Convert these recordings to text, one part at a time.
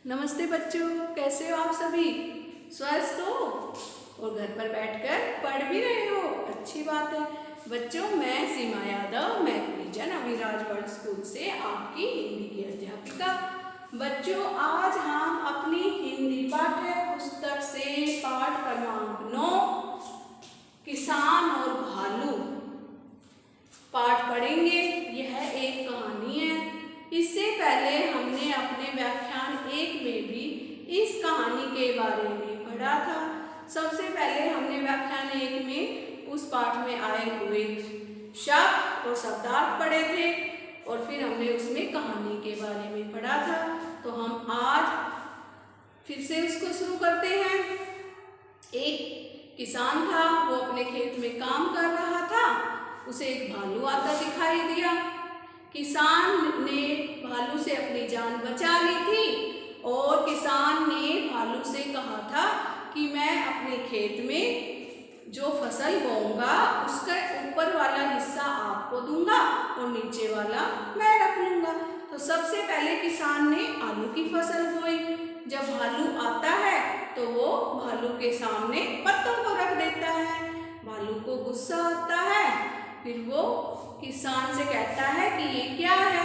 नमस्ते बच्चों, कैसे हो आप सभी? स्वस्थ हो और घर पर बैठकर पढ़ भी रहे हो, अच्छी बात है। बच्चों, मैं सीमा यादव, मैं परिजन अविराज वर्ल्ड स्कूल से आपकी हिंदी की अध्यापिका। बच्चों, आज हम अपनी हिंदी पाठ्य पुस्तक से पाठ क्रमांक 9 किसान और भालू पाठ पढ़ेंगे। यह एक कहानी है। इससे पहले हमने अपने व्याख्यान 1 में भी इस कहानी के बारे में पढ़ा था। सबसे पहले हमने व्याख्यान 1 में उस पाठ में आए हुए शब्द और शब्दार्थ पढ़े थे और फिर हमने उसमें कहानी के बारे में पढ़ा था। तो हम आज फिर से उसको शुरू करते हैं। एक किसान था, वो अपने खेत में काम कर रहा था। उसे एक भालू आता दिखाई दिया। किसान ने भालू से अपनी जान बचा ली थी और किसान ने भालू से कहा था कि मैं अपने खेत में जो फसल बोऊंगा उसका ऊपर वाला हिस्सा आपको दूंगा और नीचे वाला मैं रख लूंगा। तो सबसे पहले किसान ने आलू की फसल बोई। जब भालू आता है तो वो भालू के सामने पत्तों को रख देता है। भालू को गुस्सा आता है, फिर वो किसान से कहता है कि ये क्या है।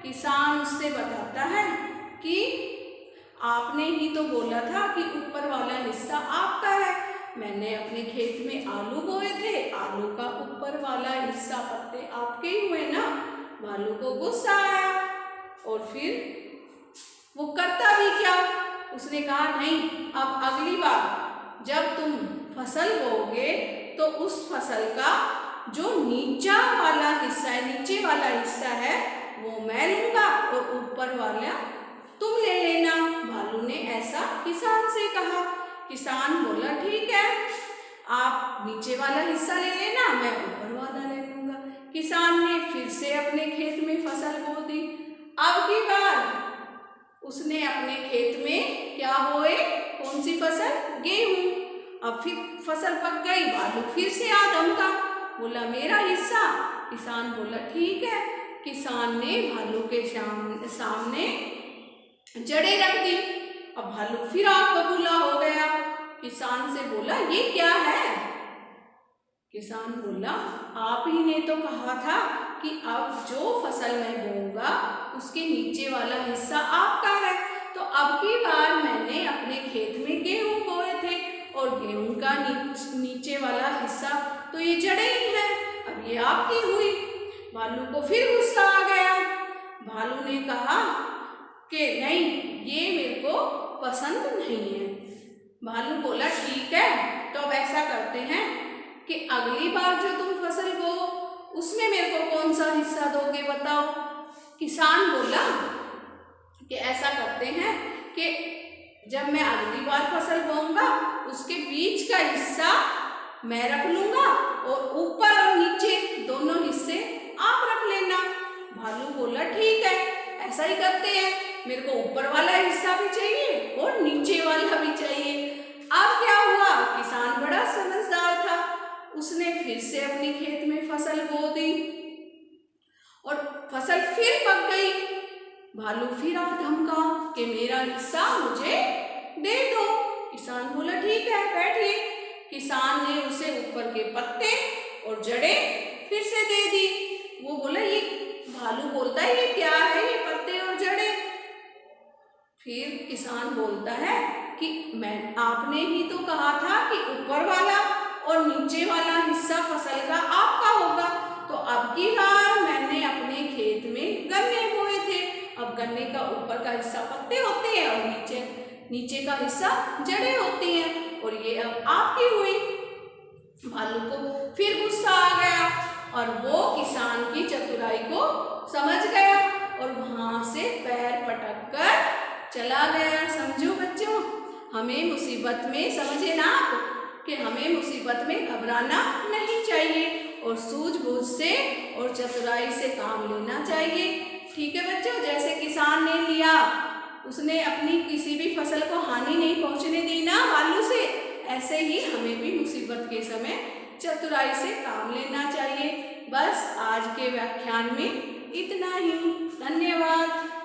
किसान उससे बताता है कि आपने ही तो बोला था कि ऊपर वाला हिस्सा आपका है। मैंने अपने खेत में आलू बोए थे, आलू का ऊपर वाला हिस्सा पत्ते आपके ही हुए ना। भालू को गुस्सा आया और फिर वो करता भी क्या, उसने कहा नहीं, अब अगली बार जब तुम फसल बोओगे तो उस फसल का जो नीचे वाला हिस्सा है वो मैं लूंगा और ऊपर वाला तुम ले लेना। भालू ने ऐसा किसान से कहा। किसान बोला ठीक है, आप नीचे वाला हिस्सा ले लेना, मैं ऊपर वाला ले लूंगा। किसान ने फिर से अपने खेत में फसल बो दी। अब की बार उसने अपने खेत में क्या बोए, कौन सी फसल? गेहूं। अब फिर फसल पक गई। भालू फिर से आ धमका, बोला मेरा हिस्सा। किसान बोला ठीक है। किसान ने भालू के सामने जड़ें रख दी। अब भालू फिर आग बबूला हो गया। किसान से बोला ये क्या है? किसान बोला आप ही ने तो कहा था कि अब जो फसल मैं बोऊंगा उसके नीचे वाला हिस्सा आपका है। तो अब की बार मैंने अपने खेत में गेहूं बोए थे और गेहूं का नीचे वाला हिस्सा तो ये जड़ें ही हैं, अब ये आपकी हुई। भालू को फिर गुस्सा आ गया। भालू ने कहा कि नहीं, ये मेरे को पसंद नहीं है। भालू बोला ठीक है, तो अब ऐसा करते हैं कि अगली बार जो तुम फसल बो उसमें मेरे को कौन सा हिस्सा दोगे बताओ। किसान बोला कि ऐसा करते हैं कि जब मैं अगली बार फसल बोऊंगा उसके बीच का हिस्सा मैं रख लूंगा और ऊपर और नीचे दोनों हिस्से आप रख लेना। भालू बोला ठीक है, ऐसा ही करते हैं, मेरे को ऊपर वाला हिस्सा भी चाहिए और नीचे वाला भी चाहिए। अब क्या हुआ, किसान बड़ा समझदार था, उसने फिर से अपने खेत में फसल बो दी और फसल फिर पक गई। भालू फिर आ धमका कि मेरा हिस्सा मुझे दे दो। किसान बोला ठीक है, बैठिए। किसान ने उसे ऊपर के पत्ते और जड़ें फिर से दे दी। वो बोला ये, भालू बोलता है ये क्या है, ये पत्ते और जड़ें? फिर किसान बोलता है कि आपने ही तो कहा था कि ऊपर वाला और नीचे वाला हिस्सा फसल का आपका होगा। तो अब की बार मैंने अपने खेत में गन्ने बोए थे। अब गन्ने का ऊपर का हिस्सा पत्ते होते हैं और नीचे का हिस्सा जड़ें होती हैं और ये अब आपकी हुई। भालू को फिर गुस्सा आ गया और वो किसान की चतुराई को समझ गया और वहां से पैर पटक कर चला गया। समझो बच्चों, हमें मुसीबत में, समझे ना आप, कि हमें मुसीबत में घबराना नहीं चाहिए और सूझबूझ से और चतुराई से काम लेना चाहिए। ठीक है बच्चों, जैसे किसान ने लिया, उसने अपनी किसी भी फसल को हानि नहीं पहुंचने दी ना भालू से, ऐसे ही हमें भी मुसीबत के समय चतुराई से काम लेना चाहिए। बस आज के व्याख्यान में इतना ही। धन्यवाद।